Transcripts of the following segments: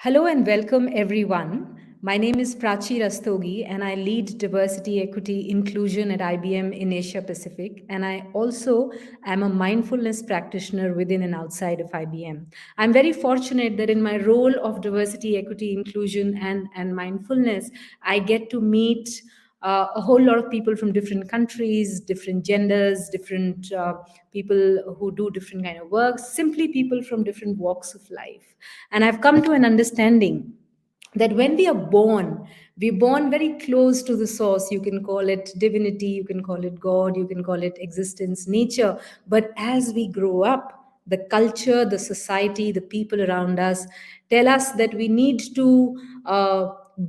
Hello and welcome, everyone. My name is Prachi Rastogi, and I lead diversity, equity, inclusion at IBM in Asia Pacific. And I also am a mindfulness practitioner within and outside of IBM. I'm very fortunate that in my role of diversity, equity, inclusion, and mindfulness, I get to meet a whole lot of people from different countries, different genders, different people who do different kind of work, simply people from different walks of life. And I've come to an understanding that when we are born, we're born very close to the source. You can call it divinity, you can call it God, you can call it existence, nature. But as we grow up, the culture, the society, the people around us tell us that we need to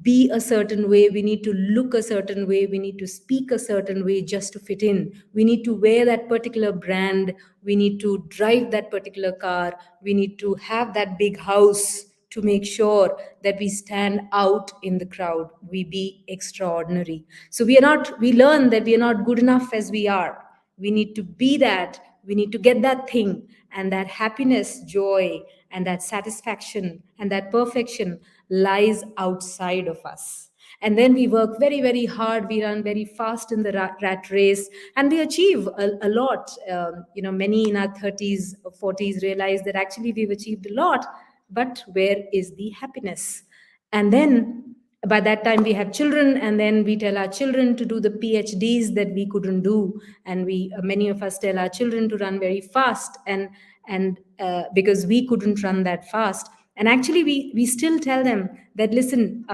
be a certain way, we need to look a certain way, we need to speak a certain way just to fit in. We need to wear that particular brand, we need to drive that particular car, we need to have that big house to make sure that we stand out in the crowd, we be extraordinary. So we learn that we are not good enough as we are. We need to be that, we need to get that thing, and that happiness, joy, and that satisfaction and that perfection lies outside of us. And then we work very, very hard, we run very fast in the rat race, and we achieve a lot. Many in our 30s or 40s realize that actually we've achieved a lot, but where is the happiness? And then by that time we have children, and then we tell our children to do the PhDs that we couldn't do, and we many of us tell our children to run very fast, and because we couldn't run that fast. And actually we still tell them that, listen,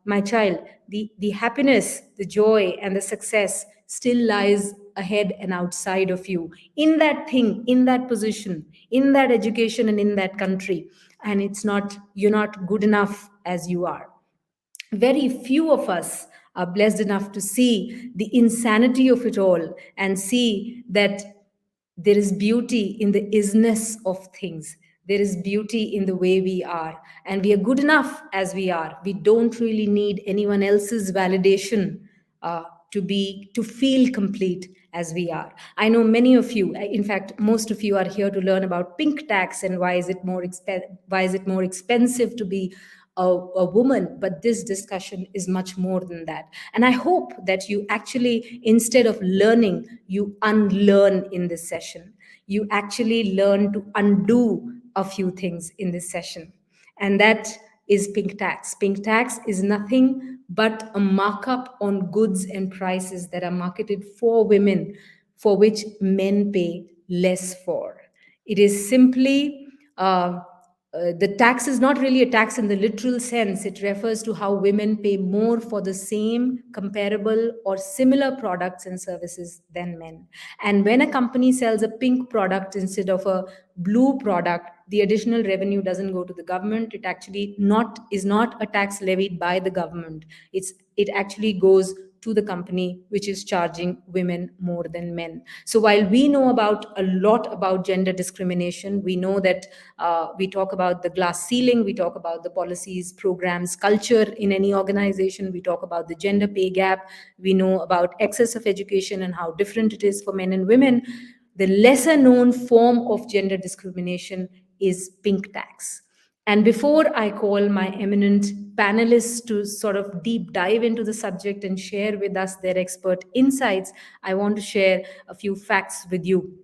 my child, the happiness, the joy, and the success still lies ahead and outside of you, in that thing, in that position, in that education, and in that country. And you're not good enough as you are. Very few of us are blessed enough to see the insanity of it all and see that there is beauty in the isness of things. There is beauty in the way we are, and we are good enough as we are. We don't really need anyone else's validation to feel complete as we are. I know many of you, in fact, most of you are here to learn about pink tax and why is it more expensive to be a woman. But this discussion is much more than that. And I hope that you actually, instead of learning, you unlearn in this session. You actually learn to undo a few things in this session. And that is pink tax. Pink tax is nothing but a markup on goods and prices that are marketed for women, for which men pay less for. It is simply the tax is not really a tax in the literal sense. It refers to how women pay more for the same comparable or similar products and services than men. And when a company sells a pink product instead of a blue product, the additional revenue doesn't go to the government. It actually is not a tax levied by the government. It actually goes to the company which is charging women more than men. So while we know about a lot about gender discrimination, we know that we talk about the glass ceiling, we talk about the policies, programs, culture in any organization, we talk about the gender pay gap, we know about access of education and how different it is for men and women. The lesser known form of gender discrimination is pink tax. And before I call my eminent panelists to sort of deep dive into the subject and share with us their expert insights, I want to share a few facts with you.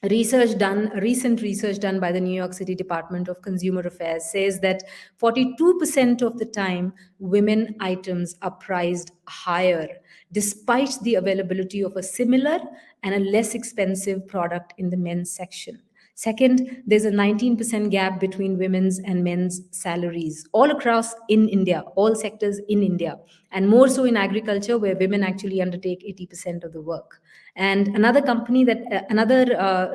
Recent research done by the New York City Department of Consumer Affairs says that 42% of the time, women items are priced higher, despite the availability of a similar and a less expensive product in the men's section. Second, there's a 19% gap between women's and men's salaries all across in India, all sectors in India, and more so in agriculture, where women actually undertake 80% of the work. And another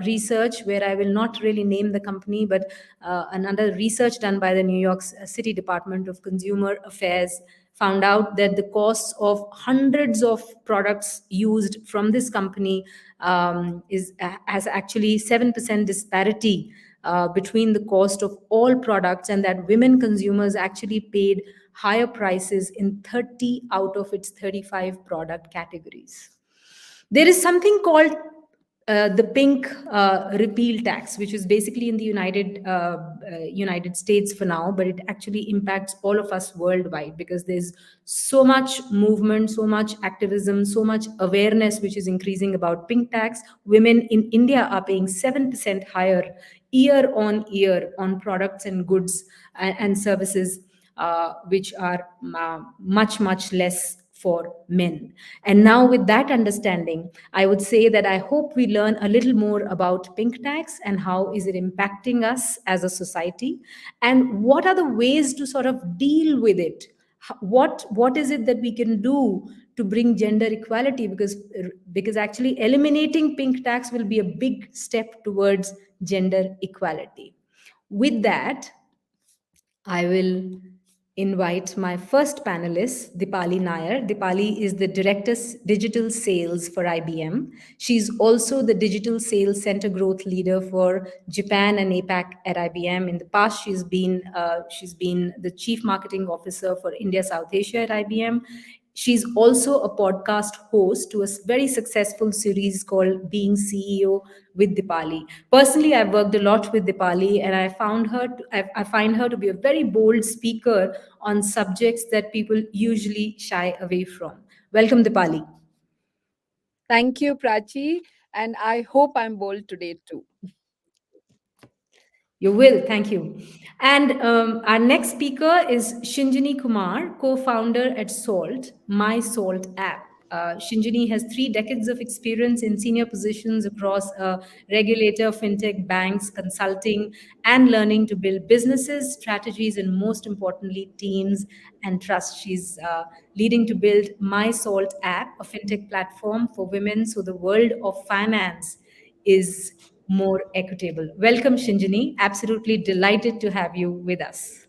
research, where I will not really name the company, but another research done by the New York City Department of Consumer Affairs found out that the costs of hundreds of products used from this company has actually 7% disparity between the cost of all products, and that women consumers actually paid higher prices in 30 out of its 35 product categories. There is something called the pink repeal tax, which is basically in the United States for now, but it actually impacts all of us worldwide because there's so much movement, so much activism, so much awareness, which is increasing about pink tax. Women in India are paying 7% higher year on year on products and goods and services, which are much less for men. And now, with that understanding, I would say that I hope we learn a little more about pink tax and how is it impacting us as a society, and what are the ways to sort of deal with it. What is it that we can do to bring gender equality? Because actually eliminating pink tax will be a big step towards gender equality. With that, I will invite my first panelist, Deepali Naair. Deepali is the Director Digital Sales for IBM. She's also the Digital Sales Center Growth Leader for Japan and APAC at IBM. In the past, she's been the Chief Marketing Officer for India South Asia at IBM. She's also a podcast host to a very successful series called Being CEO with Dipali. Personally, I've worked a lot with Dipali, and I find her to be a very bold speaker on subjects that people usually shy away from. Welcome, Dipali. Thank you, Prachi, and I hope I'm bold today too. You will, thank you. And our next speaker is Shinjini Kumar, co founder at Salt, My Salt app. Shinjini has 3 decades of experience in senior positions across regulator, fintech, banks, consulting, and learning to build businesses, strategies, and most importantly, teams and trust. She's leading to build My Salt app, a fintech platform for women so the world of finance is more equitable. Welcome, Shinjini. Absolutely delighted to have you with us.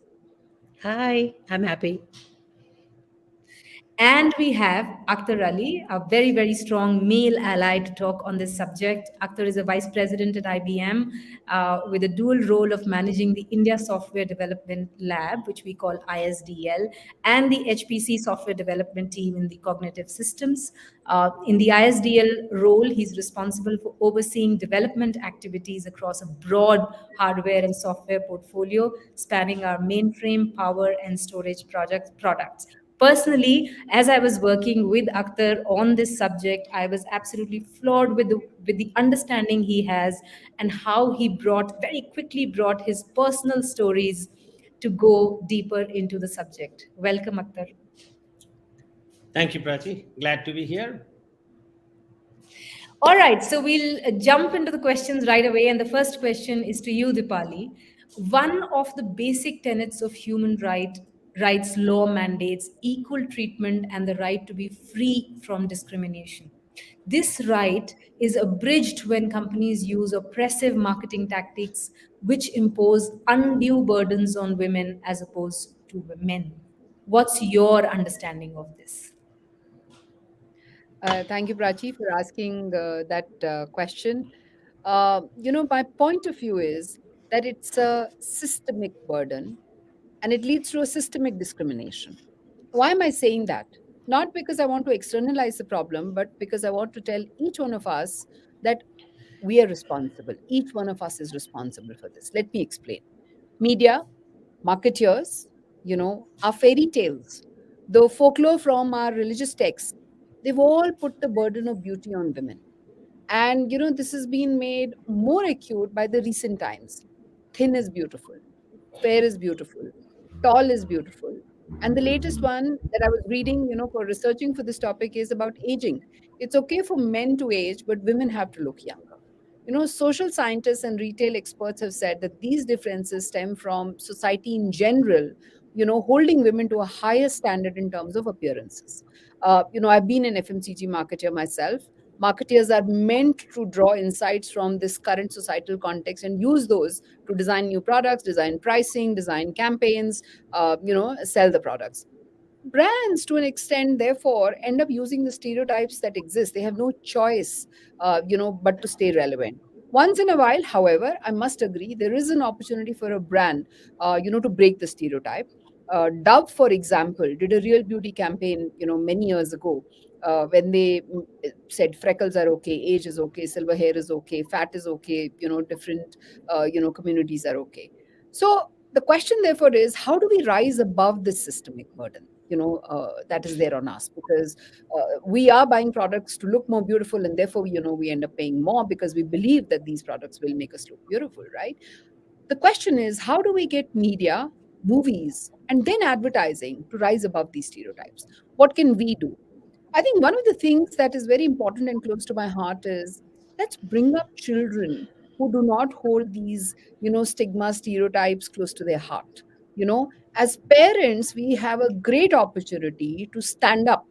Hi, I'm happy. And we have Akhtar Ali, a very strong male ally to talk on this subject. Akhtar is a vice president at IBM with a dual role of managing the India Software Development Lab, which we call ISDL, and the HPC software development team in the cognitive systems. In the ISDL role, he's responsible for overseeing development activities across a broad hardware and software portfolio spanning our mainframe, power, and storage products. Personally, as I was working with Akhtar on this subject, I was absolutely floored with the understanding he has and how he very quickly brought his personal stories to go deeper into the subject. Welcome, Akhtar. Thank you, Prachi. Glad to be here. All right, so we'll jump into the questions right away. And the first question is to you, Dipali. One of the basic tenets of rights law mandates equal treatment and the right to be free from discrimination. This right is abridged when companies use oppressive marketing tactics which impose undue burdens on women as opposed to men. What's your understanding of this? Thank you, Prachi, for asking that question. My point of view is that it's a systemic burden and it leads to a systemic discrimination. Why am I saying that? Not because I want to externalize the problem, but because I want to tell each one of us that we are responsible. Each one of us is responsible for this. Let me explain. Media, marketeers, our fairy tales, the folklore from our religious texts, they've all put the burden of beauty on women. And, this has been made more acute by the recent times. Thin is beautiful, fair is beautiful, tall is beautiful. And the latest one that I was reading, for researching for this topic is about aging. It's okay for men to age, but women have to look younger. Social scientists and retail experts have said that these differences stem from society in general, holding women to a higher standard in terms of appearances. I've been an FMCG marketer myself. Marketeers are meant to draw insights from this current societal context and use those to design new products, design pricing, design campaigns, sell the products. Brands, to an extent, therefore end up using the stereotypes that exist. They have no choice, but to stay relevant. Once in a while, however, I must agree there is an opportunity for a brand, to break the stereotype. Dove, for example, did a real beauty campaign, many years ago, when they said freckles are okay, age is okay, silver hair is okay, fat is okay, different, communities are okay. So the question, therefore, is how do we rise above this systemic burden, that is there on us? Because we are buying products to look more beautiful, and therefore, we end up paying more because we believe that these products will make us look beautiful, right? The question is, how do we get media, movies, and then advertising to rise above these stereotypes? What can we do? I think one of the things that is very important and close to my heart is, let's bring up children who do not hold these, stigma, stereotypes close to their heart. As parents, we have a great opportunity to stand up,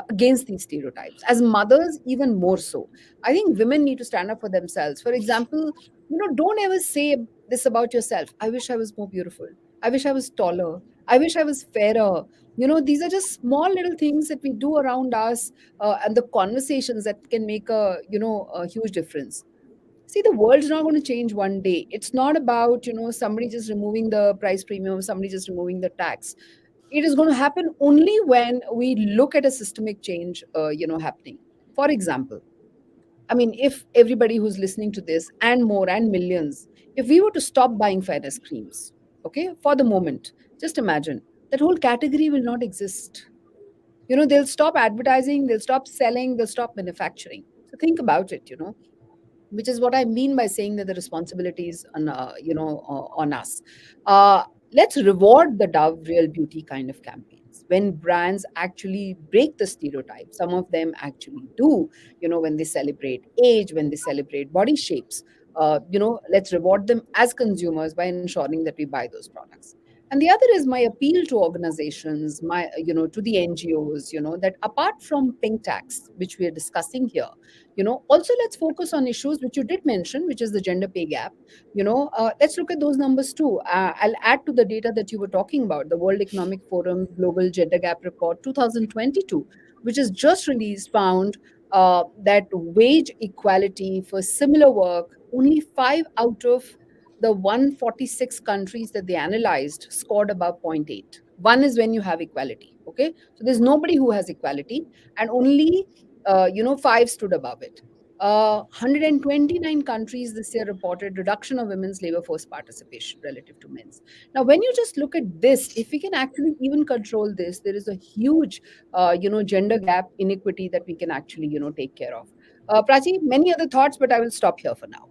against these stereotypes. As mothers, even more so. I think women need to stand up for themselves. For example, don't ever say this about yourself. I wish I was more beautiful. I wish I was taller. I wish I was fairer. These are just small little things that we do around us, and the conversations that can make a huge difference. See, the world's not going to change one day. It's not about somebody just removing the price premium, somebody just removing the tax. It is going to happen only when we look at a systemic change happening. For example, I mean, if everybody who's listening to this and more and millions, if we were to stop buying fairness creams, okay, for the moment, just imagine that whole category will not exist. They'll stop advertising, they'll stop selling, they'll stop manufacturing. So think about it, which is what I mean by saying that the responsibility is on us. Let's reward the Dove Real Beauty kind of campaigns when brands actually break the stereotype. Some of them actually do, when they celebrate age, when they celebrate body shapes. Let's reward them as consumers by ensuring that we buy those products. And the other is my appeal to organizations, to the NGOs, that apart from pink tax, which we are discussing here, also let's focus on issues which you did mention, which is the gender pay gap. Let's look at those numbers too. I'll add to the data that you were talking about, the World Economic Forum Global Gender Gap Report 2022, which is just released, found that wage equality for similar work, only 5 out of the 146 countries that they analyzed scored above zero point 0.8. One is when you have equality. Okay, so there's nobody who has equality, and only 5 stood above it. 129 countries this year reported reduction of women's labor force participation relative to men's. Now, when you just look at this, if we can actually even control this, there is a huge, gender gap inequity that we can actually, take care of. Prachi, many other thoughts, but I will stop here for now.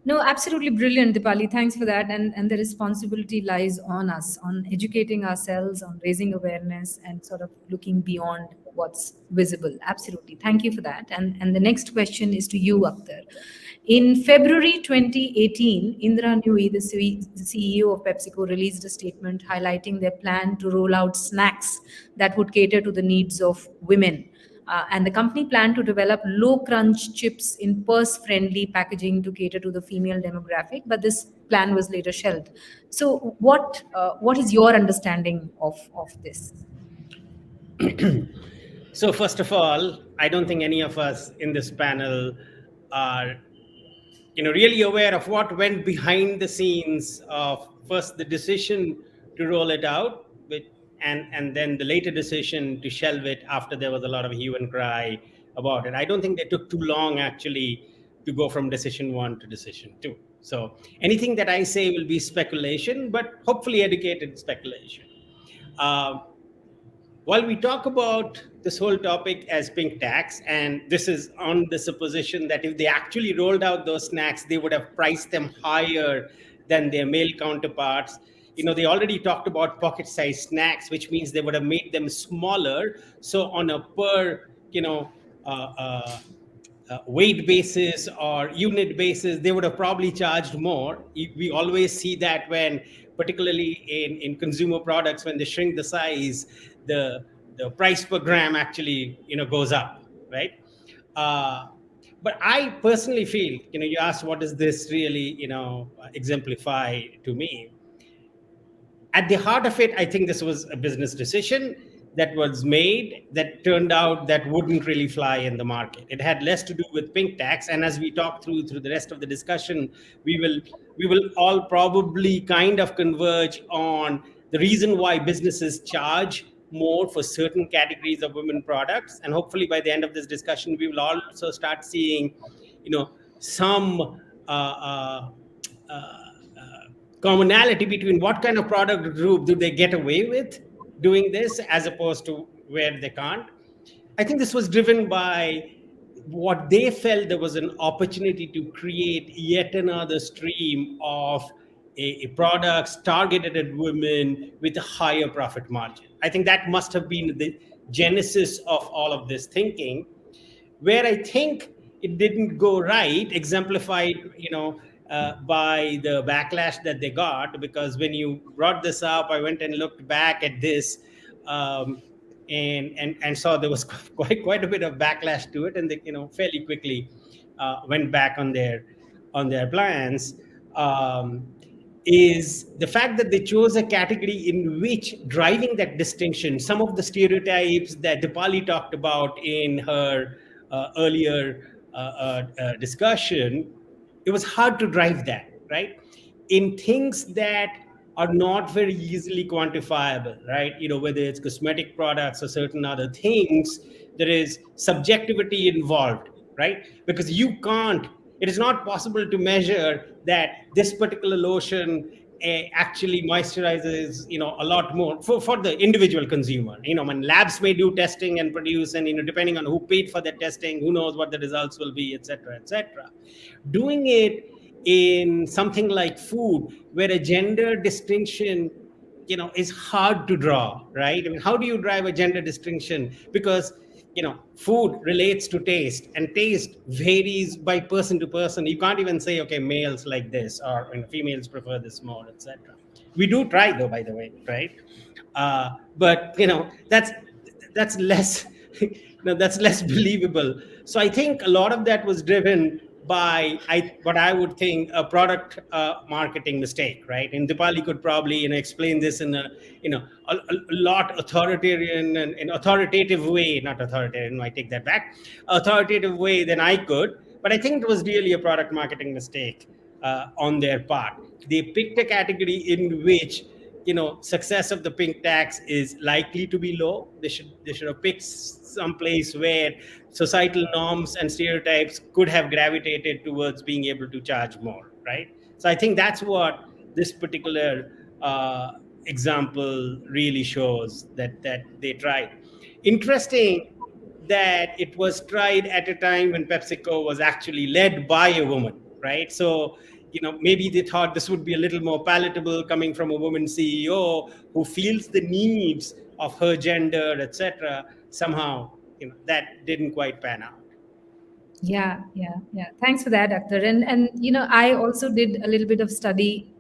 No, absolutely brilliant, Deepali. Thanks for that. And the responsibility lies on us, on educating ourselves, on raising awareness, and sort of looking beyond what's visible. Absolutely. Thank you for that. And the next question is to you, Akhtar. In February 2018, Indra Nui, the CEO of PepsiCo, released a statement highlighting their plan to roll out snacks that would cater to the needs of women. And the company planned to develop low crunch chips in purse-friendly packaging to cater to the female demographic, but this plan was later shelved. So, what is your understanding of this? So first of all, I don't think any of us in this panel are really aware of what went behind the scenes of first the decision to roll it out, and then the later decision to shelve it after there was a lot of hue and cry about it. I don't think they took too long actually to go from decision one to decision two. So anything that I say will be speculation, but hopefully educated speculation. While we talk about this whole topic as pink tax, and this is on the supposition that if they actually rolled out those snacks, they would have priced them higher than their male counterparts. They already talked about pocket-sized snacks, which means they would have made them smaller. So on a per, weight basis or unit basis, they would have probably charged more. We always see that when, particularly in consumer products, when they shrink the size, the price per gram actually goes up, right? But I personally feel, you asked what does this really exemplify to me. At the heart of it, I think this was a business decision that was made that turned out that wouldn't really fly in the market. It had less to do with pink tax, and as we talk through the rest of the discussion, we will all probably kind of converge on the reason why businesses charge more for certain categories of women products. And hopefully by the end of this discussion, we will also start seeing, some commonality between what kind of product group do they get away with doing this as opposed to where they can't. I think this was driven by what they felt there was an opportunity to create yet another stream of a products targeted at women with a higher profit margin. I think that must have been the genesis of all of this thinking. Where I think it didn't go right, exemplified, by the backlash that they got, because when you brought this up, I went and looked back at this, and saw there was quite a bit of backlash to it, and they fairly quickly went back on their plans. Is the fact that they chose a category in which driving that distinction, some of the stereotypes that Deepali talked about in her earlier discussion, it was hard to drive that, right? In things that are not very easily quantifiable, right? Whether it's cosmetic products or certain other things, there is subjectivity involved, right? Because it is not possible to measure that this particular lotion actually moisturizes, a lot more for the individual consumer. When labs may do testing and produce, and depending on who paid for the testing, who knows what the results will be, etc., etc. Doing it in something like food, where a gender distinction, is hard to draw, right? I mean, how do you drive a gender distinction? Because food relates to taste, and taste varies by person to person. You can't even say, okay, males like this, or females prefer this more, etc. We do try, though, by the way, right? But that's less that's less believable. So I think a lot of that was driven by what I would think a product marketing mistake, right? And Deepali could probably explain this in a lot authoritarian and authoritative way, not authoritarian, I take that back, authoritative way than I could. But I think it was really a product marketing mistake on their part. They picked a category in which success of the pink tax is likely to be low. They should have picked some place where societal norms and stereotypes could have gravitated towards being able to charge more, right? So I think that's what this particular example really shows, that they tried. Interesting that it was tried at a time when PepsiCo was actually led by a woman, right? So maybe they thought this would be a little more palatable coming from a woman CEO who feels the needs of her gender, etc. Somehow, that didn't quite pan out. Yeah. Thanks for that, Akhtar. And I also did a little bit of study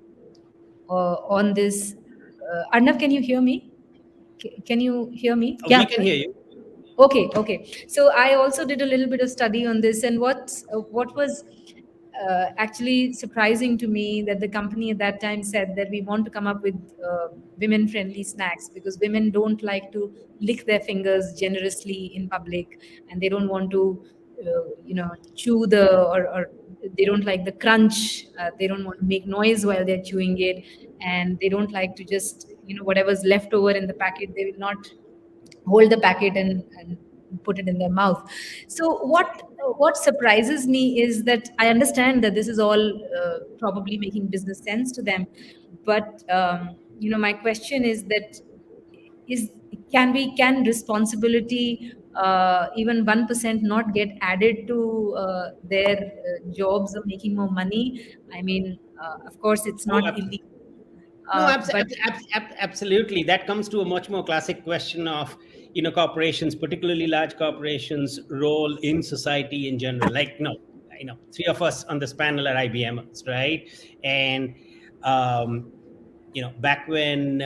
on this. Arnav, can you hear me? Can you hear me? Yeah, we can hear you. Okay. So I also did a little bit of study on this, and what was actually surprising to me, that the company at that time said that we want to come up with women-friendly snacks, because women don't like to lick their fingers generously in public, and they don't want to chew or they don't like the crunch, they don't want to make noise while they're chewing it, and they don't like to just whatever's left over in the packet, they will not hold the packet and put it in their mouth. So what surprises me is that I understand that this is all probably making business sense to them, but my question is that can responsibility, even 1%, not get added to their jobs of making more money? I mean, of course it's not illegal. No, absolutely. That comes to a much more classic question of corporations, particularly large corporations, role in society in general. Like, three of us on this panel are IBMers, right? And back when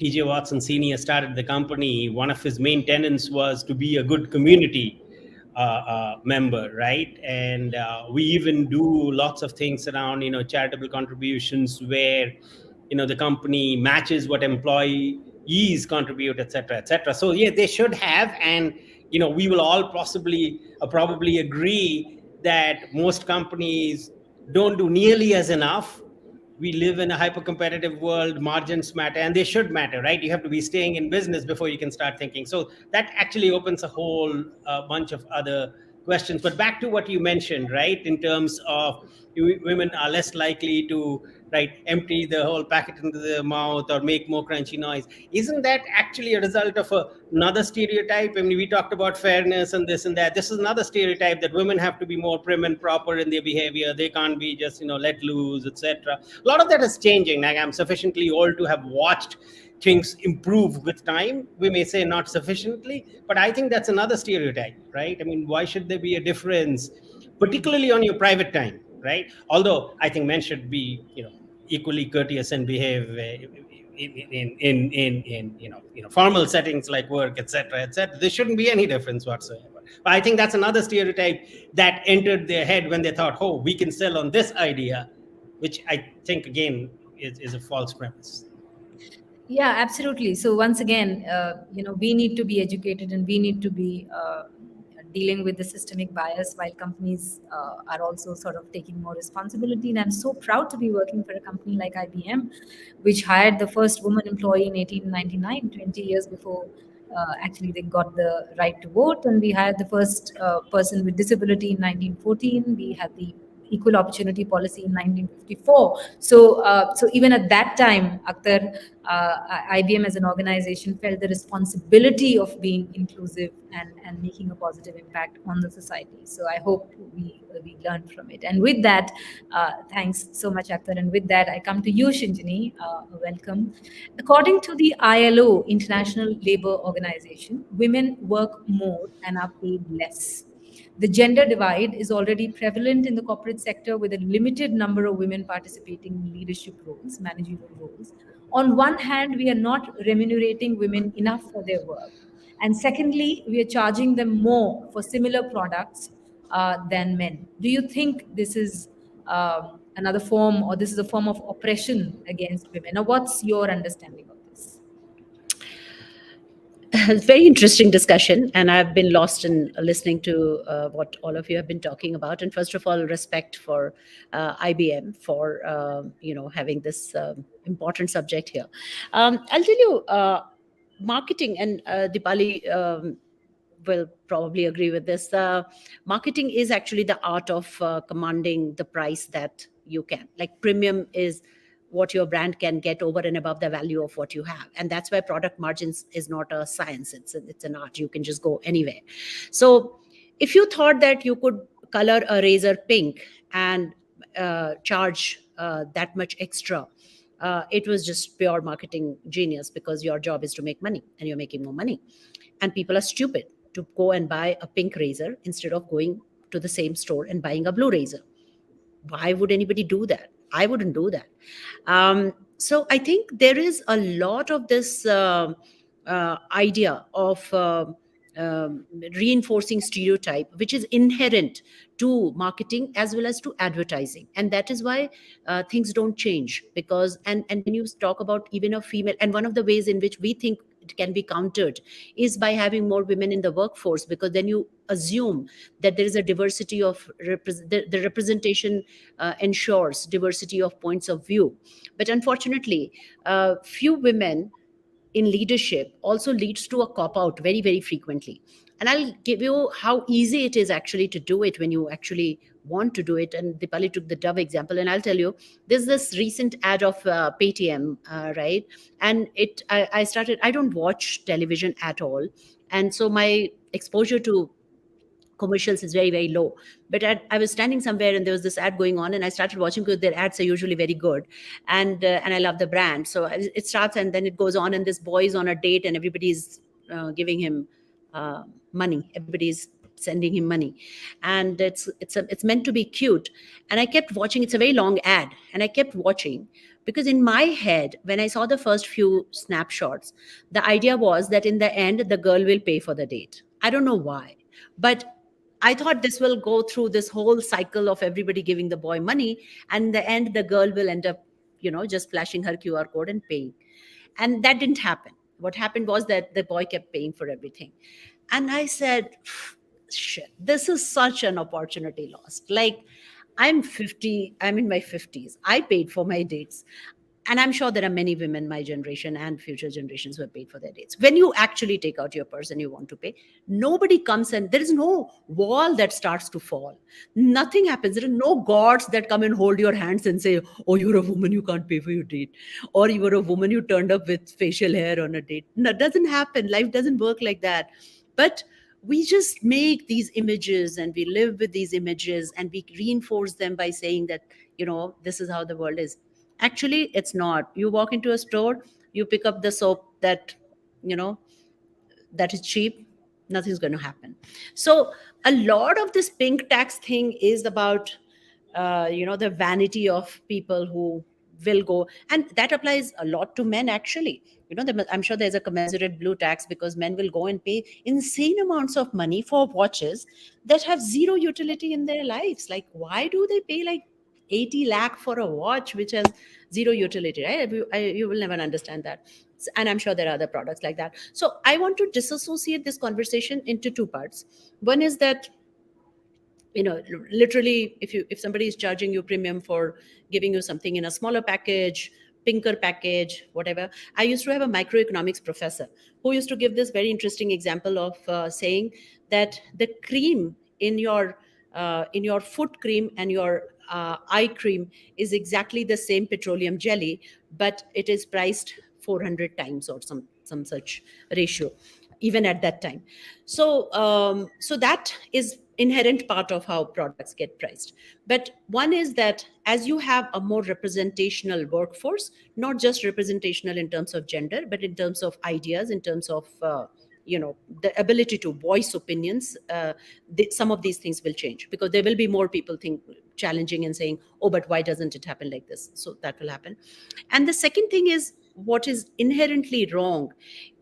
T.J. Watson Senior started the company, one of his main tenets was to be a good community member, right? And we even do lots of things around charitable contributions, where the company matches what employees contribute, etc., etc. So yeah, they should have, and we will all probably agree that most companies don't do nearly as enough we live in a hyper competitive world, margins matter, and they should matter, right? You have to be staying in business before you can start thinking. So that actually opens a whole bunch of other questions. But back to what you mentioned, right, in terms of women are less likely to, right, empty the whole packet into their mouth or make more crunchy noise. Isn't that actually a result of another stereotype? I mean, we talked about fairness and this and that. This is another stereotype that women have to be more prim and proper in their behavior. They can't be just, let loose, etc. A lot of that is changing. Like, I'm sufficiently old to have watched things improve with time. We may say not sufficiently, but I think that's another stereotype, right? I mean, why should there be a difference, particularly on your private time, right? Although I think men should be, equally courteous and behave in formal settings like work, etc., etc. There shouldn't be any difference whatsoever. But I think that's another stereotype that entered their head when they thought, oh, we can sell on this idea, which I think again is a false premise. Yeah, absolutely. So once again, we need to be educated, and we need to be dealing with the systemic bias, while companies are also sort of taking more responsibility. And I'm so proud to be working for a company like IBM, which hired the first woman employee in 1899, 20 years before actually they got the right to vote. And we hired the first person with disability in 1914. We had the equal opportunity policy in 1954. So even at that time, Akhtar, IBM as an organization felt the responsibility of being inclusive and making a positive impact on the society. So I hope we learn from it. And with that, thanks so much, Akhtar. And with that, I come to you, Shinjini. Welcome. According to the ILO, International Labour Organization, women work more and are paid less. The gender divide is already prevalent in the corporate sector, with a limited number of women participating in leadership roles, managerial roles. On one hand, we are not remunerating women enough for their work. And secondly, we are charging them more for similar products than men. Do you think this is another form, or this is a form of oppression against women? Or what's your understanding of this? Very interesting discussion, and I've been lost in listening to what all of you have been talking about. And first of all, respect for IBM for having this important subject here. I'll tell you, marketing, and Deepali will probably agree with this. Marketing is actually the art of commanding the price that you can. Like, premium is what your brand can get over and above the value of what you have, and that's why product margins is not a science, it's an art. You can just go anywhere. So if you thought that you could color a razor pink and charge that much extra, it was just pure marketing genius, because your job is to make money and you're making more money, and people are stupid to go and buy a pink razor instead of going to the same store and buying a blue razor. Why would anybody do that? I wouldn't do that. So I think there is a lot of this idea of reinforcing stereotype, which is inherent to marketing as well as to advertising, and that is why things don't change. Because and when you talk about even a female, and one of the ways in which we think it can be countered is by having more women in the workforce, because then you assume that there is a diversity of the representation ensures diversity of points of view. But unfortunately, few women in leadership also leads to a cop out very, very frequently. And I'll give you how easy it is actually to do it when you actually want to do it. And Deepali took the Dove example, and I'll tell you, there's this recent ad of Paytm, right? And I started, I don't watch television at all, and so my exposure to commercials is very, very low. But I was standing somewhere and there was this ad going on, and I started watching because their ads are usually very good, and I love the brand. So it starts and then it goes on, and this boy is on a date and everybody's giving him money. Everybody's sending him money, and it's meant to be cute. And I kept watching. It's a very long ad, and I kept watching, because in my head, when I saw the first few snapshots, the idea was that in the end the girl will pay for the date. I don't know why, but I thought this will go through this whole cycle of everybody giving the boy money, and in the end the girl will end up just flashing her QR code and paying. And that didn't happen. What happened was that the boy kept paying for everything. And I said, shit, this is such an opportunity lost. Like, I'm 50, I'm in my 50s. I paid for my dates. And I'm sure there are many women, my generation and future generations, who have paid for their dates. When you actually take out your purse and you want to pay, nobody comes and there is no wall that starts to fall. Nothing happens. There are no gods that come and hold your hands and say, oh, you're a woman, you can't pay for your date. Or you're a woman, you turned up with facial hair on a date. No, that doesn't happen. Life doesn't work like that. But we just make these images and we live with these images and we reinforce them by saying that, this is how the world is. Actually, it's not. You walk into a store, you pick up the soap you know that is cheap, nothing's going to happen. So a lot of this pink tax thing is about the vanity of people who will go, and that applies a lot to men actually. I'm sure there's a commensurate blue tax, because men will go and pay insane amounts of money for watches that have zero utility in their lives. Like, why do they pay like 80 lakh for a watch which has zero utility, right? You will never understand that. And I'm sure there are other products like that. So I want to disassociate this conversation into two parts. One is that, literally, if somebody is charging you premium for giving you something in a smaller package, pinker package, whatever. I used to have a microeconomics professor who used to give this very interesting example of saying that the cream in your foot cream and your eye cream is exactly the same petroleum jelly, but it is priced 400 times or some such ratio, even at that time. So that is inherent part of how products get priced. But one is that as you have a more representational workforce, not just representational in terms of gender, but in terms of ideas, in terms of the ability to voice opinions, some of these things will change, because there will be more people challenging and saying, oh, but why doesn't it happen like this? So that will happen. And the second thing is, what is inherently wrong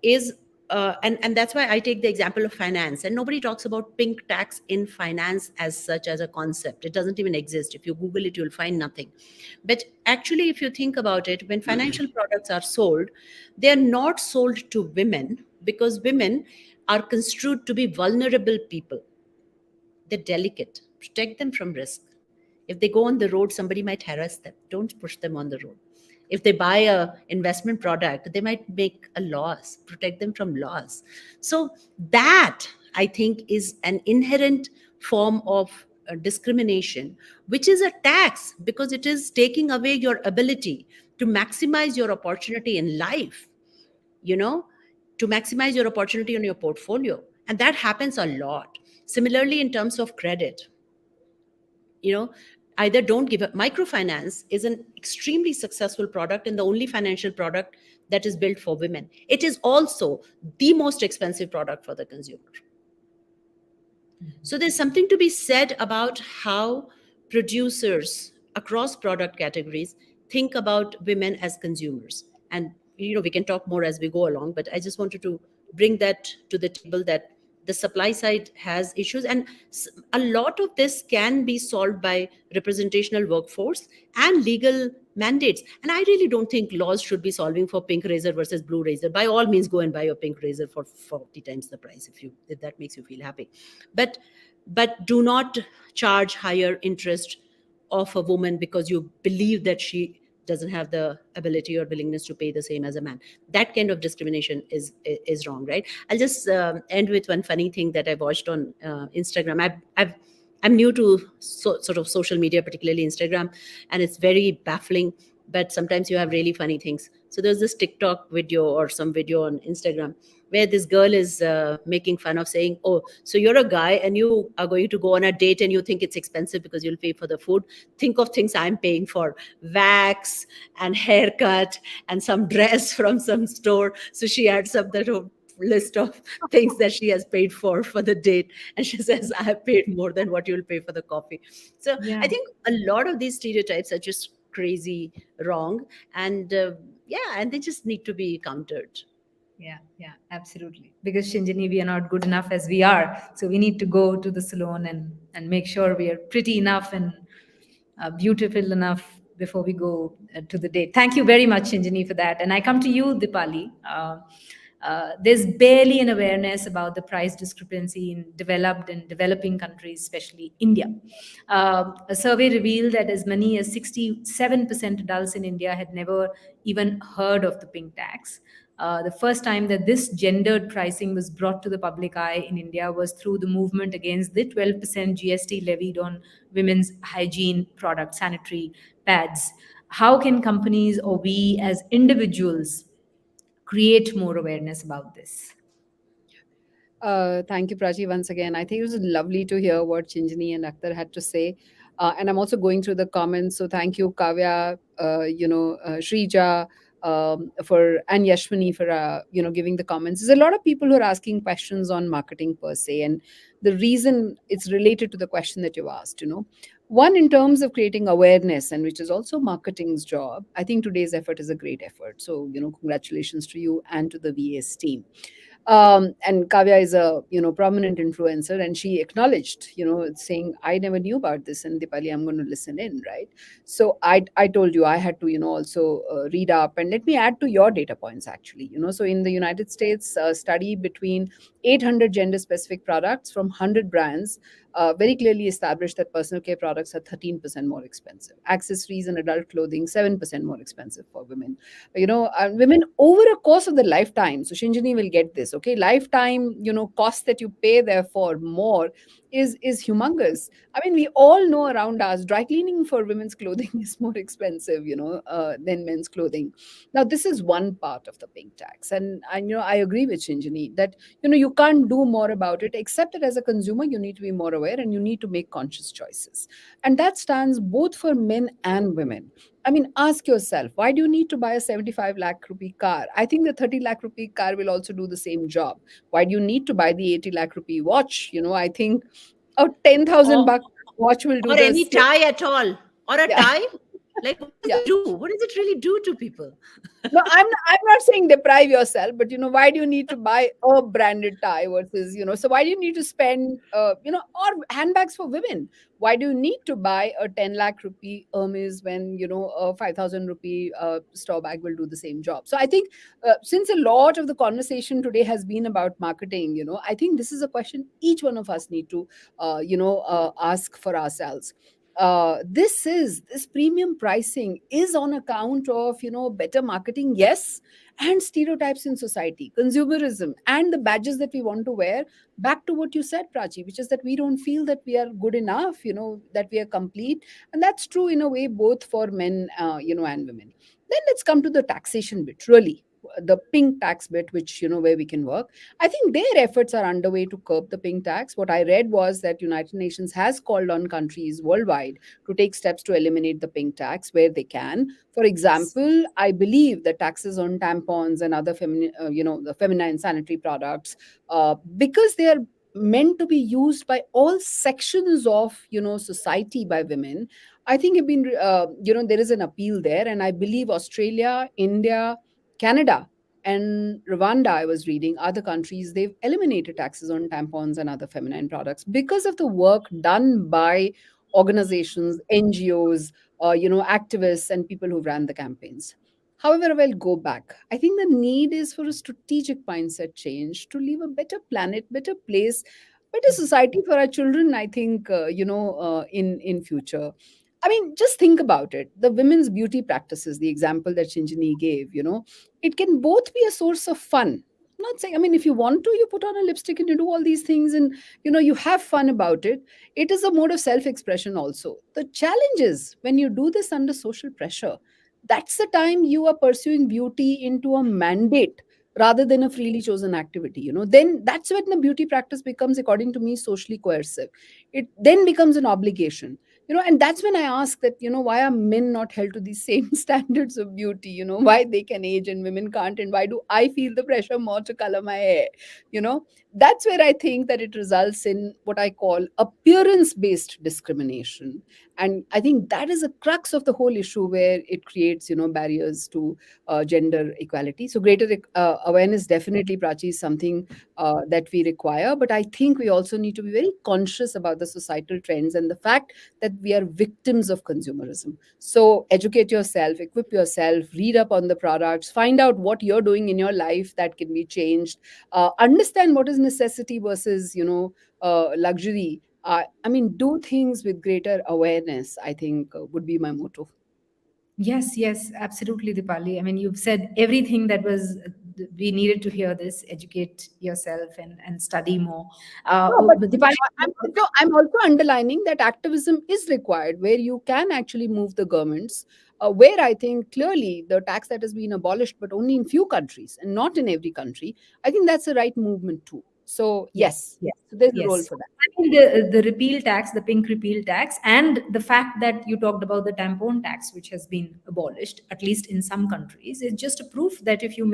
is, and that's why I take the example of finance, and nobody talks about pink tax in finance as such, as a concept. It doesn't even exist. If you Google it, you'll find nothing. But actually, if you think about it, when financial products are sold, they are not sold to women, because women are construed to be vulnerable people. They're delicate. Protect them from risk. If they go on the road, somebody might harass them. Don't push them on the road. If they buy a investment product, they might make a loss. Protect them from loss. So that, I think, is an inherent form of discrimination, which is a tax, because it is taking away your ability to maximize your opportunity in life, to maximize your opportunity on your portfolio. And that happens a lot. Similarly, in terms of credit, either don't give up. Microfinance is an extremely successful product and the only financial product that is built for women. It is also the most expensive product for the consumer. So there's something to be said about how producers across product categories think about women as consumers. And we can talk more as we go along, but I just wanted to bring that to the table, that the supply side has issues, and a lot of this can be solved by representational workforce and legal mandates. And I really don't think laws should be solving for pink razor versus blue razor. By all means, go and buy a pink razor for 40 times the price if that makes you feel happy. But do not charge higher interest of a woman because you believe that she doesn't have the ability or willingness to pay the same as a man. That kind of discrimination is wrong, right? I'll just end with one funny thing that I watched on Instagram. I'm new to sort of social media, particularly Instagram, and it's very baffling. But sometimes you have really funny things. So there's this TikTok video or some video on Instagram where this girl is making fun of saying, oh, so you're a guy and you are going to go on a date and you think it's expensive because you'll pay for the food. Think of things I'm paying for: wax and haircut and some dress from some store. So she adds up the list of things that she has paid for the date, and she says, I have paid more than what you'll pay for the coffee. So yeah. I think a lot of these stereotypes are just crazy wrong, and and they just need to be countered. Yeah, absolutely. Because Shinjini, we are not good enough as we are. So we need to go to the salon and make sure we are pretty enough and beautiful enough before we go to the date. Thank you very much, Shinjini, for that. And I come to you, Deepali. There's barely an awareness about the price discrepancy in developed and developing countries, especially India. A survey revealed that as many as 67% adults in India had never even heard of the pink tax. The first time that this gendered pricing was brought to the public eye in India was through the movement against the 12% GST levied on women's hygiene products, sanitary pads. How can companies or we as individuals create more awareness about this? Thank you, Prachi, once again. I think it was lovely to hear what Shinjini and Akhtar had to say. And I'm also going through the comments. So thank you, Kavya, Shrija, for and Yashwini for giving the comments. There's a lot of people who are asking questions on marketing per se, and the reason it's related to the question that you asked. One, in terms of creating awareness, and which is also marketing's job. I think today's effort is a great effort. So congratulations to you and to the VS team. And Kavya is a prominent influencer, and she acknowledged, saying, I never knew about this, and Deepali, I'm going to listen in, right? So I told you I had to also read up, and let me add to your data points actually. So in the United States, a study between 800 gender specific products from 100 brands very clearly established that personal care products are 13% more expensive, accessories and adult clothing 7% more expensive for women. Women over a course of the lifetime. So Shinjini will get this. Okay, lifetime cost that you pay therefore more is humongous. I mean, we all know around us dry cleaning for women's clothing is more expensive than men's clothing. Now this is one part of the pink tax, and I agree with Shinjini that you can't do more about it, except that as a consumer you need to be more aware and you need to make conscious choices, and that stands both for men and women. I mean, ask yourself, why do you need to buy a 75 lakh rupee car? I think the 30 lakh rupee car will also do the same job. Why do you need to buy the 80 lakh rupee watch? I think a 10,000 or buck watch will do or the any same. tie at all, or a Yeah. tie. Like, what does Yeah. it do? What does it really do to people? No, I'm not saying deprive yourself, but why do you need to buy a branded tie versus, so why do you need to spend, or handbags for women? Why do you need to buy a 10 lakh rupee Hermes when, a 5,000 rupee store bag will do the same job? So I think since a lot of the conversation today has been about marketing, I think this is a question each one of us need to, ask for ourselves. This premium pricing is on account of better marketing, yes, and stereotypes in society, consumerism, and the badges that we want to wear. Back to what you said, Prachi, which is that we don't feel that we are good enough, that we are complete, and that's true in a way both for men and women. Then let's come to the taxation bit, really the pink tax bit, which where we can work. I think their efforts are underway to curb the pink tax. What I read was that United Nations has called on countries worldwide to take steps to eliminate the pink tax where they can. For example, I believe that taxes on tampons and other the feminine sanitary products, because they are meant to be used by all sections of society by women. I think have been there is an appeal there, and I believe Australia, India, Canada, and Rwanda, I was reading, other countries, they've eliminated taxes on tampons and other feminine products because of the work done by organizations, NGOs, activists, and people who ran the campaigns. However, I will go back. I think the need is for a strategic mindset change to leave a better planet, better place, better society for our children. I think in future. I mean, just think about it. The women's beauty practices, the example that Shinjini gave, it can both be a source of fun. I'm not saying, I mean, if you want to, you put on a lipstick and you do all these things and, you have fun about it. It is a mode of self expression also. The challenge is when you do this under social pressure, that's the time you are pursuing beauty into a mandate rather than a freely chosen activity. Then that's when the beauty practice becomes, according to me, socially coercive. It then becomes an obligation. And that's when I ask that, why are men not held to the same standards of beauty? Why they can age and women can't, and why do I feel the pressure more to color my hair? you know that's where I think that it results in what I call appearance based discrimination. And I think that is a crux of the whole issue, where it creates, barriers to gender equality. So greater awareness, definitely, Prachi, is something that we require. But I think we also need to be very conscious about the societal trends and the fact that we are victims of consumerism. So educate yourself, equip yourself, read up on the products, find out what you're doing in your life that can be changed, understand what is necessity versus, luxury. I mean, do things with greater awareness, I think, would be my motto. Yes, yes, absolutely, Dipali. I mean, you've said everything that was we needed to hear this. Educate yourself and study more. No, but Dipali, I'm also underlining that activism is required, where you can actually move the governments. Where I think clearly the tax that has been abolished, but only in few countries and not in every country, I think that's the right movement too. So yes, yes, yes, so there's a role yes. for that. I mean, the repeal tax, the pink repeal tax, and the fact that you talked about the tampon tax, which has been abolished, at least in some countries, is just a proof that if you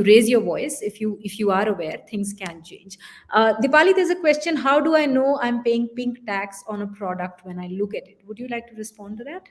raise your voice, if you are aware, things can change. Dipali, there's a question: how do I know I'm paying pink tax on a product when I look at it? Would you like to respond to that?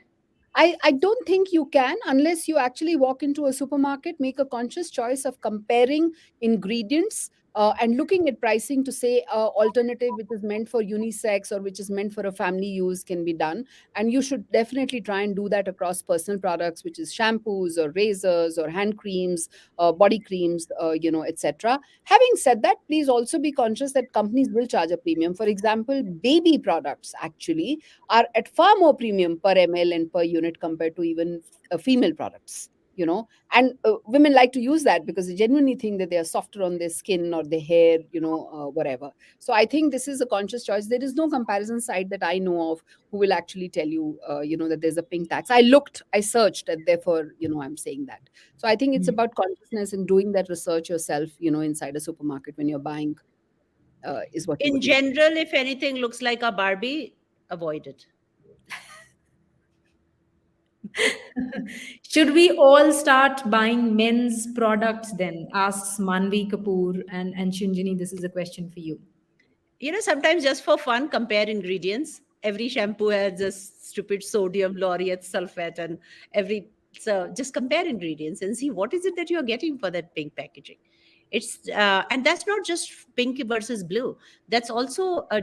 I don't think you can, unless you actually walk into a supermarket, make a conscious choice of comparing ingredients, and looking at pricing to say alternative which is meant for unisex or which is meant for a family use can be done. And you should definitely try and do that across personal products, which is shampoos or razors or hand creams, body creams, etc. Having said that, please also be conscious that companies will charge a premium. For example, baby products actually are at far more premium per ml and per unit compared to even female products. And women like to use that because they genuinely think that they are softer on their skin or their hair, whatever. So I think this is a conscious choice. There is no comparison site that I know of who will actually tell you, that there's a pink tax. I searched, and therefore, I'm saying that. So I think it's about consciousness and doing that research yourself, inside a supermarket when you're buying, is what you In would need. general, if anything looks like a Barbie, avoid it. Should we all start buying men's products then? Asks Manvi Kapoor and Shinjini. This is a question for you. Sometimes just for fun, compare ingredients. Every shampoo has this stupid sodium laureate sulfate, and so just compare ingredients and see what is it that you're getting for that pink packaging. And that's not just pink versus blue. That's also a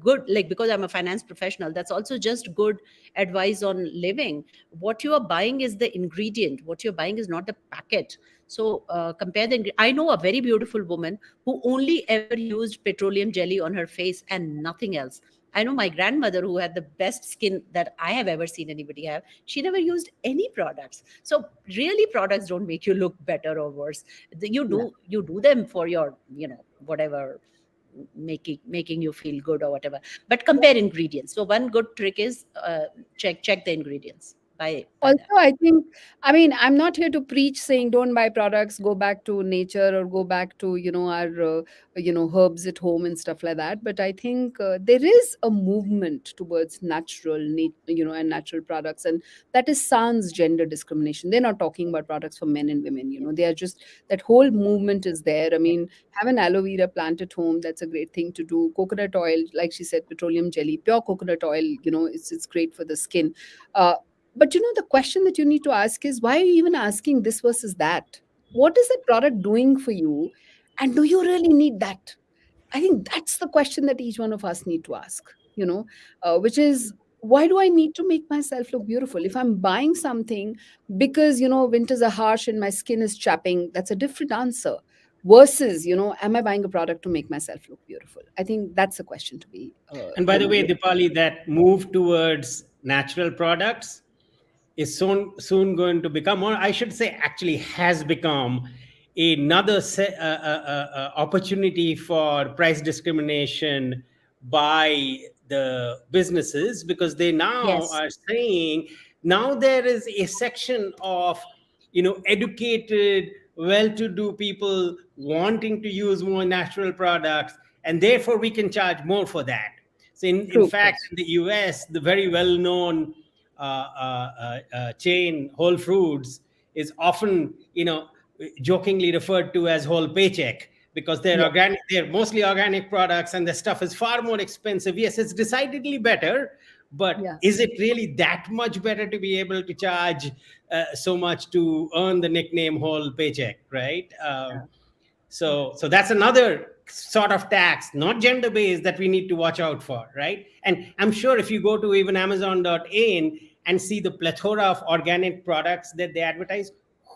good, like, because I'm a finance professional, that's also just good advice on living. What you are buying is the ingredient. What you're buying is not the packet. So compare I know a very beautiful woman who only ever used petroleum jelly on her face and nothing else. I know my grandmother, who had the best skin that I have ever seen anybody have. She never used any products. So really, products don't make you look better or worse. Yeah. You do them for your, whatever, making you feel good or whatever. But compare ingredients. So one good trick is check the ingredients. Buy Also, that. I think, I mean, I'm not here to preach saying don't buy products, go back to nature or go back to, our, herbs at home and stuff like that. But I think there is a movement towards natural, and natural products. And that is sans gender discrimination. They're not talking about products for men and women, they are just, that whole movement is there. I mean, have an aloe vera plant at home. That's a great thing to do. Coconut oil, like she said, petroleum jelly, pure coconut oil, it's great for the skin. Uh, but the question that you need to ask is, why are you even asking this versus that? What is that product doing for you? And do you really need that? I think that's the question that each one of us need to ask, which is, why do I need to make myself look beautiful? If I'm buying something because, winters are harsh and my skin is chapping, that's a different answer. Versus, am I buying a product to make myself look beautiful? I think that's a question to be, And by the way, Dipali, that move towards natural products is soon going to become, or I should say, actually has become another opportunity for price discrimination by the businesses, because they now Yes. are saying, now there is a section of educated, well-to-do people wanting to use more natural products, and therefore we can charge more for that. So in true. fact, in the US, the very well-known chain Whole Foods is often, jokingly referred to as whole paycheck, because Yeah. they're mostly organic products, and the stuff is far more expensive. Yes, it's decidedly better, But Yeah. is it really that much better to be able to charge so much to earn the nickname whole paycheck, right? So that's another sort of tax, not gender based, that we need to watch out for, right? And I'm sure if you go to even Amazon.in and see the plethora of organic products that they advertise,